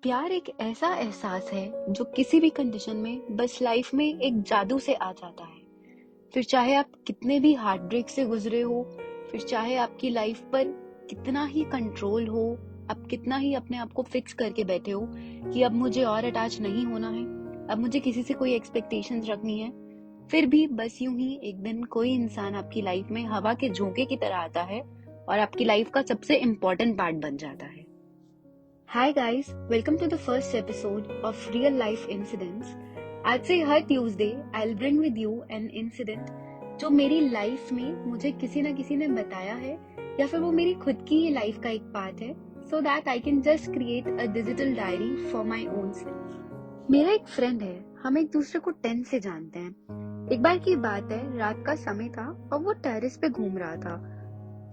प्यार एक ऐसा एहसास है जो किसी भी कंडीशन में बस लाइफ में एक जादू से आ जाता है। फिर चाहे आप कितने भी हार्ट ब्रेक से गुजरे हो, फिर चाहे आपकी लाइफ पर कितना ही कंट्रोल हो, आप कितना ही अपने आप को फिक्स करके बैठे हो कि अब मुझे और अटैच नहीं होना है, अब मुझे किसी से कोई एक्सपेक्टेशंस रखनी है, फिर भी बस यूं ही एक दिन कोई इंसान आपकी लाइफ में हवा के झोंके की तरह आता है और आपकी लाइफ का सबसे इम्पोर्टेंट पार्ट बन जाता है। Hi guys, welcome to the first episode of Real Life Incidents. आज से हर Tuesday I'll bring with you an incident जो मेरी लाइफ में मुझे किसी ना किसी ने बताया है या फिर वो मेरी खुद की ही लाइफ का एक पार्ट है, so that I can just create a digital diary for my own self. मेरा एक फ्रेंड है, हम एक दूसरे को 10 से जानते हैं। एक बार की बात है, रात का समय था और वो टेरेस पे घूम रहा था।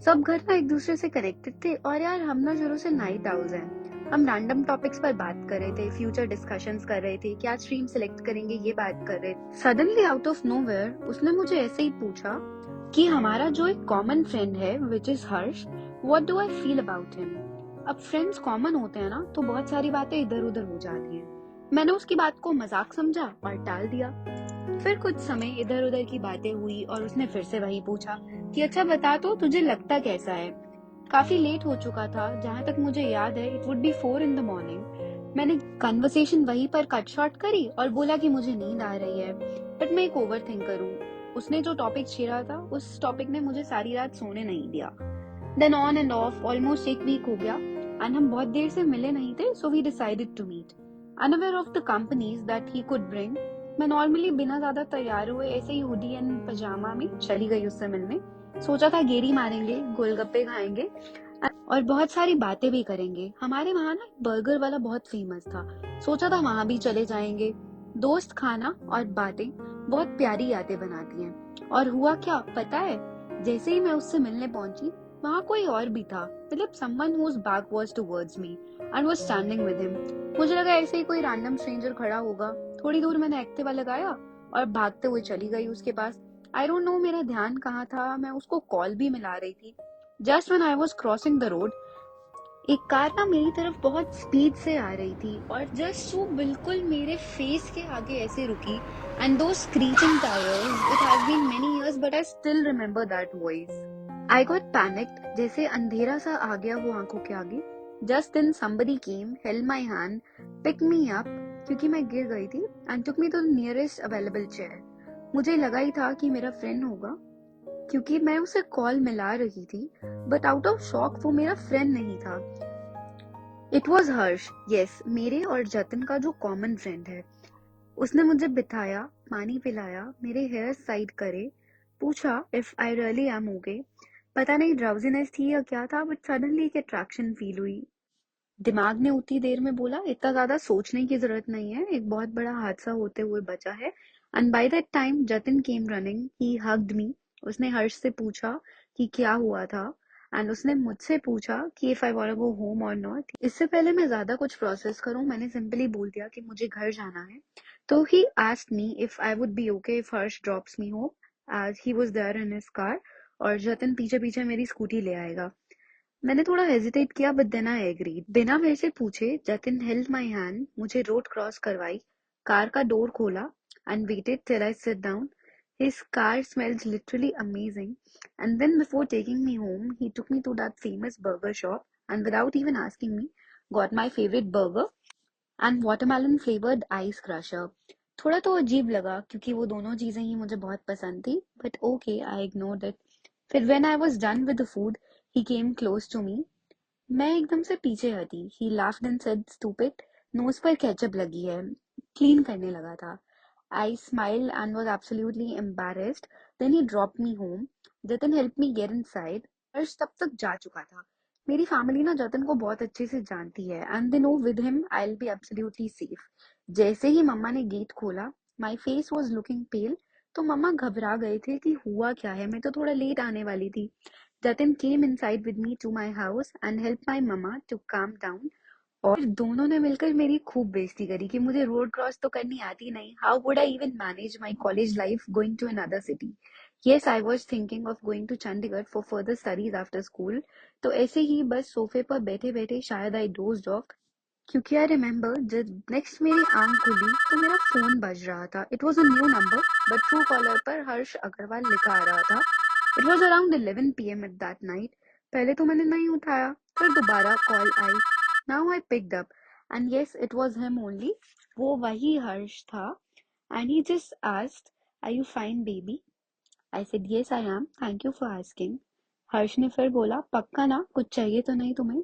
सब घर ना एक दूसरे से कनेक्टेड थे और यार हम ना शुरू से नाइट आउल्स हैं। हम रैंडम टॉपिक्स पर बात कर रहे थे, फ्यूचर डिस्कशंस कर रहे थे, क्या स्ट्रीम सिलेक्ट करेंगे ये बात कर रहे थे। सडनली आउट ऑफ नोवेयर उसने मुझे ऐसे ही पूछा कि हमारा जो एक कॉमन फ्रेंड है which is Harsh, what do I feel about him. अब फ्रेंड्स कॉमन होते हैं ना तो बहुत सारी बातें इधर उधर हो जाती हैं। मैंने उसकी बात को मजाक समझा और टाल दिया। फिर कुछ समय इधर उधर की बातें हुई और उसने फिर से वही पूछा कि अच्छा बता तो तुझे लगता कैसा है। काफी लेट हो चुका था, जहां तक मुझे याद है it would be 4 in the morning। मैंने कन्वर्सेशन वहीं पर कट शॉर्ट करी और बोला कि मुझे नींद आ रही है, बट मैं एक ओवर थिंकर हूँ। उसने जो टॉपिक छेड़ा था उस टॉपिक ने मुझे सारी रात सोने नहीं दिया। Then on and off almost एक वीक हो गया एंड हम बहुत देर से मिले नहीं थे, so we decided to meet. Unaware of the companies that he could bring, मैं नॉर्मली बिना ज्यादा तैयार हुए ऐसे ही हुडी एंड पजामा में चली गई उससे मिलने। सोचा था गेड़ी मारेंगे, गोलगप्पे खाएंगे और बहुत सारी बातें भी करेंगे। हमारे वहां ना बर्गर वाला बहुत फेमस था, सोचा था वहां भी चले जाएंगे। दोस्त, खाना और बातें बहुत प्यारी यादें बनाती हैं। और हुआ क्या पता है, जैसे ही मैं उससे मिलने पहुंची वहां कोई और भी था, मतलब someone whose back was towards me and was standing with him। मुझे लगा ऐसे ही कोई रैंडम स्ट्रेंजर खड़ा होगा। थोड़ी दूर मैंने एक्टिवा लगाया और भागते हुए चली गई उसके पास। आई डोंट नो मेरा ध्यान कहाँ था, मैं उसको कॉल भी मिला रही थी। Just when I was crossing the road, एक कार ना मेरी तरफ बहुत स्पीड से आ रही थी और जस्ट वो बिल्कुल मेरे फेस के आगे ऐसे रुकी। And two screeching tyres, it has been many years but I still remember that voice. I got panicked, जैसे अंधेरा सा आ गया वो आंखों के आगे। Just then somebody came, held my hand, picked me up क्योंकि मैं गिर गई थी, and took me to the nearest available chair। मुझे लगा ही था कि मेरा फ्रेंड होगा क्योंकि मैं उसे कॉल मिला रही थी, बट आउट ऑफ शॉक वो मेरा फ्रेंड नहीं था। इट वॉज हर्ष, यस, मेरे और जतिन का जो कॉमन फ्रेंड है। उसने मुझे बिठाया, पानी पिलाया, मेरे हेयर साइड करे, पूछा if I really am okay. पता नहीं ड्राउजीनेस थी या क्या था, बट सडनली एक अट्रैक्शन फील हुई। दिमाग ने उतनी देर में बोला इतना ज्यादा सोचने की जरूरत नहीं है, एक बहुत बड़ा हादसा होते हुए बचा है। And by that time Jatin came running, he hugged मी। उसने हर्ष से पूछा कि क्या हुआ था एंड उसने मुझसे पूछा कि if I want to go home और नॉट। इससे पहले मैं ज्यादा कुछ प्रोसेस करूं, मैंने सिंपली बोल दिया कि मुझे घर जाना है। तो he asked me if I would be okay if Harsh drops me home, as he was there in his car और जतिन पीछे पीछे मेरी स्कूटी ले आएगा। मैंने थोड़ा हेजिटेट किया बट देन आई एग्रीड। बिना मेरे से पूछे जतिन हेल्ड माय हैंड, मुझे रोड क्रॉस करवाई, कार का डोर खोला and weighted till I sit down. His car smells literally amazing, and then before taking me home, he took me to that famous burger shop and without even asking me, got my favorite burger and watermelon flavored ice crusher। थोड़ा तो अजीब लगा क्योंकि वो दोनों चीजें ही मुझे बहुत पसंद थी, but okay I ignored it। फिर when I was done with the food, he came close to me। मैं एकदम से पीछे हटी। He laughed and said, stupid, nose पर केचप लगी है। क्लीन करने लगा था। I smiled and was absolutely embarrassed। Then he dropped me home। Jatin helped me get inside। हर्ष तब तक जा चुका था। मेरी फैमिली ना जतिन को बहुत अच्छे से जानती है and they know with him I will be absolutely safe. जैसे ही मम्मा ने गेट खोला, माय फेस वाज लुकिंग पेल। तो मम्मा घबरा गए थे कि हुआ क्या है, मैं तो थोड़ा लेट आने वाली थी। Jatin came inside with me to my house and helped my mama to calm down। और दोनों ने मिलकर मेरी खूब बेइज्जती करी कि मुझे रोड क्रॉस तो करनी आती नहीं। How would I even manage my college life going to another city. Yes, I was thinking of going to Chandigarh for further studies after school. तो ऐसे ही बस सोफे पर बैठे बैठे शायद आई डोज्ड ऑफ। क्योंकि आई रिमेम्बर जब नेक्स्ट मेरी आंख खुली तो मेरा फोन बज रहा था. It was a new number but Truecaller पर हर्ष अग्रवाल लिखा आ रहा था. It was around 11 PM at that night. पहले तो मैंने नहीं उठाया, फिर दोबारा कॉल आई. Now I picked up and yes it was him only. वो वही हर्ष था. And he just asked, are you fine baby? I said yes I am, thank you for asking. Harsh ने फिर बोला, पक्का ना, कुछ चाहिए तो नहीं तुम्हें?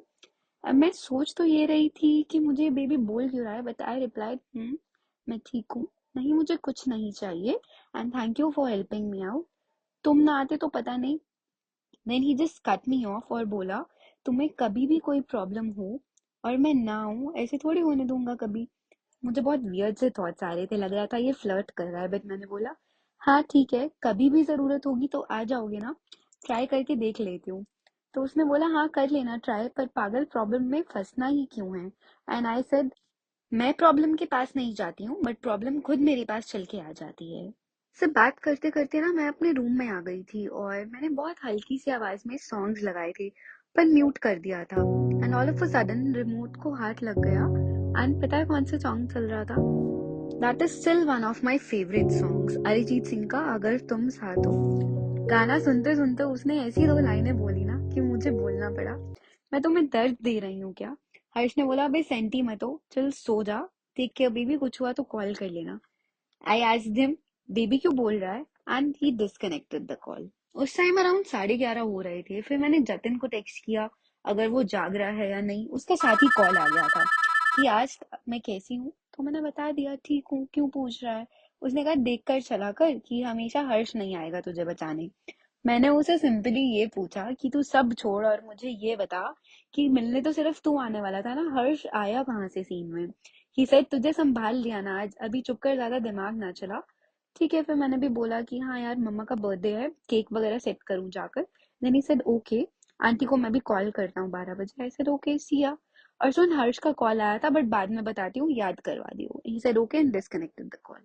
अब मैं सोच तो ये रही थी कि मुझे बेबी बोल क्यों रहा है, बट आई रिप्लाइड, मैं ठीक हूँ, नहीं मुझे कुछ नहीं चाहिए, and thank you for helping me out. तुम ना आते तो पता नहीं. Then he just cut me off और बोला, तुम्हें कभी भी कोई प्रॉब्लम हो और मैं ना हूँ, ऐसे थोड़ी होने दूंगा कभी. मुझे बहुत वियर्ड से थॉट्स आ रहे थे, लग रहा था ये फ्लर्ट कर रहा है, बट मैंने बोला, हाँ ठीक है, कभी भी जरूरत होगी तो आ जाओगे ना, ट्राई करके देख लेती हूँ. तो उसने बोला, हाँ कर लेना ट्राई, पर पागल प्रॉब्लम में फंसना ही क्यों है. एंड आई सेड, मैं प्रॉब्लम के पास नहीं जाती हूँ, बट प्रॉब्लम खुद मेरे पास चल के आ जाती है. से बात करते करते ना मैं अपने रूम में आ गई थी और मैंने बहुत हल्की सी आवाज में सॉन्ग्स लगाए थे, पर म्यूट कर दिया था. And all of a sudden remote को हाथ लग गया. एंड पता है कौन सा सॉन्ग चल रहा था? That is still one of my favourite songs, Arijit Singh का अगर तुम साथ हो. गाना सुनते सुनते उसने ऐसी दो लाइनें बोली ना कि मुझे बोलना पड़ा, मैं तुम्हें दर्द दे रही हूँ क्या? हर्ष ने बोला, अबे सेंटी मत हो, चल सो जा, देख के अभी भी कुछ हुआ तो कॉल कर लेना. आई आस्क्ड हिम, बेबी क्यों बोल रहा है? And he disconnected the call. उस टाइम अराउंड 11:30 हो रहे थे. फिर मैंने जतिन को टेक्स्ट किया, अगर वो जाग रहा है या नहीं. उसका साथ ही कॉल आ गया था कि आज मैं कैसी हूँ, तो मैंने बता दिया ठीक हूँ, क्यों पूछ रहा है. उसने कहा, देख कर चला कर कि हमेशा हर्ष नहीं आएगा तुझे बचाने. मैंने उसे सिंपली ये पूछा कि तू सब छोड़ और मुझे ये बता कि मिलने तो सिर्फ तू आने वाला था ना, हर्ष आया कहाँ से सीन में. ही सेड, तुझे संभाल लिया ना आज, अभी चुप कर, ज्यादा दिमाग ना चला. ठीक है, फिर मैंने भी बोला कि हाँ यार मम्मा का बर्थडे है, केक वगैरह सेट करूँ जाकर. Then he said okay, aunty को मैं भी कॉल करता हूँ 12 बजे. I said okay Siya. और सुन, हर्ष का कॉल आया था बट बाद में बताती हूँ, याद करवा दियो. He said okay and disconnected the call.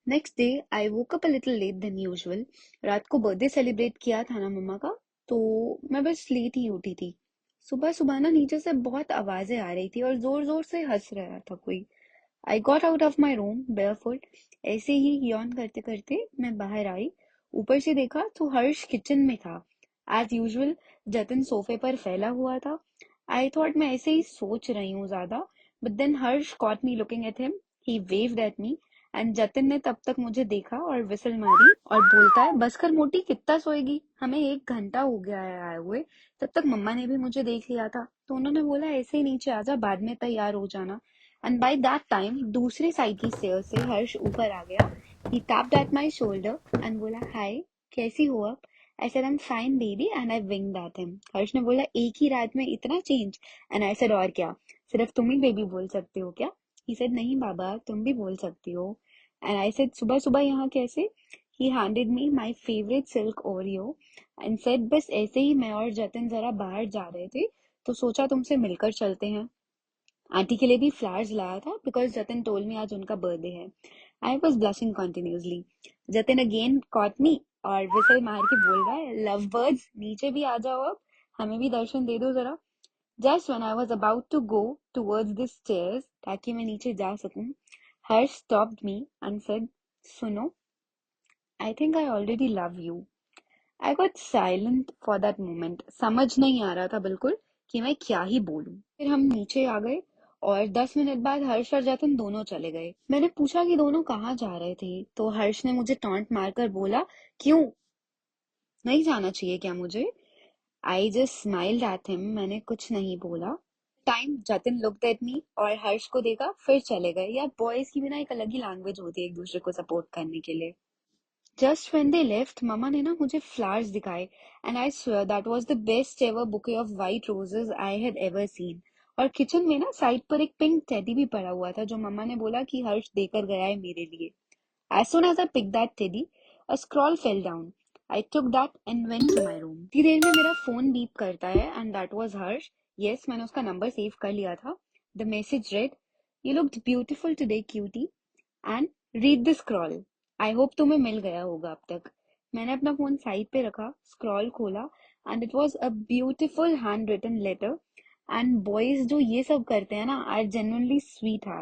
Next day I woke up a little late than usual. रात को बर्थडे सेलिब्रेट किया था ना मम्मा का, तो मैं बस लेट ही उठी थी. सुबह सुबह ना नीचे से बहुत आवाजें आ रही थी और जोर जोर से हंस रहा था कोई. I got out of my room barefoot. ऐसे ही यॉन करते करते मैं बाहर आई. ऊपर से देखा तो हर्ष किचन में था. एज यूजुअल जतिन सोफे पर फैला हुआ था. आई थॉट मैं ऐसे ही सोच रही हूँ ज्यादा, but then Harsh caught me looking at him. He waved at me and Jatin ने तब तक मुझे देखा और विसल मारी और बोलता है, बस कर मोटी, कितना सोएगी, हमें 1 घंटा हो गया है आए हुए. तब तक मम्मा ने भी मुझे देख लिया था, तो उन्होंने बोला, ऐसे ही नीचे आजा, बाद में तैयार हो जाना. एंड बाय दैट टाइम दूसरे साइड की स्टेयर से हर्ष ऊपर आ गया. He tapped at my shoulder and बोला, हाय, कैसी हो अब? I said, I am fine baby, and I winked at him. Harsh ने बोला, एक ही रात में इतना चेंज? एंड आई सेड, और क्या, सिर्फ तुम ही बेबी बोल सकते हो क्या? ही सेड, नहीं बाबा, तुम भी बोल सकती हो. एंड आई सेड, सुबह सुबह यहाँ कैसे? ही handed me my favourite silk Oreo and said, बस ऐसे ही मैं और जतिन जरा बाहर जा रहे थे, तो सोचा तुमसे मिलकर चलते हैं. आंटी के लिए भी फ्लावर्स लाया था बिकॉज जतिन टोल्ड मी आज उनका बर्थडे है. I was blushing continuously. Jatin again caught me और विसल मार के बोल रहा है, लव बर्ड्स नीचे भी आ जाओ अब, हमें भी दर्शन दे दो जरा. Just when I was about to go towards the stairs ताकि मैं नीचे जा सकूं, हर्ष stopped me and said, सुनो, I think I already love you. I got silent for that moment. समझ नहीं आ रहा था बिल्कुल कि मैं क्या ही बोलूं. फिर हम नीचे आ गए और 10 मिनट बाद हर्ष और जतिन दोनों चले गए. मैंने पूछा कि दोनों कहाँ जा रहे थे, तो हर्ष ने मुझे टॉन्ट मारकर बोला, क्यों, नहीं जाना चाहिए क्या मुझे? I just smiled at him, मैंने कुछ नहीं बोला. Time Jatin looked at me और हर्ष को देखा, फिर चले गए. यार बॉयज की भी ना एक अलग ही लैंग्वेज होती है एक दूसरे को सपोर्ट करने के लिए. जस्ट व्हेन दे लेफ्ट मम्मा ने ना मुझे फ्लावर्स दिखाए and I swear that was the best ever bouquet of white roses I had ever seen. और किचन में ना साइड पर एक पिंक टेडी भी पड़ा हुआ था जो मम्मा ने बोला कि हर्ष देकर गया है मेरे लिए. As soon as I picked that teddy, a scroll fell down. I took that and went to my room. इतनी देर में मेरा फोन बीप करता है and that was Harsh. Yes, मैंने उसका नंबर सेव कर लिया था. The message read, You looked beautiful today, cutie. And read the scroll. I hope तुम्हें मिल गया होगा अब तक. मैंने अपना फोन साइड पे रखा, स्क्रॉल खोला and it was a beautiful handwritten letter and boys जो ये सब करते हैं ना आर जेन्युइनली स्वीट हार्ट।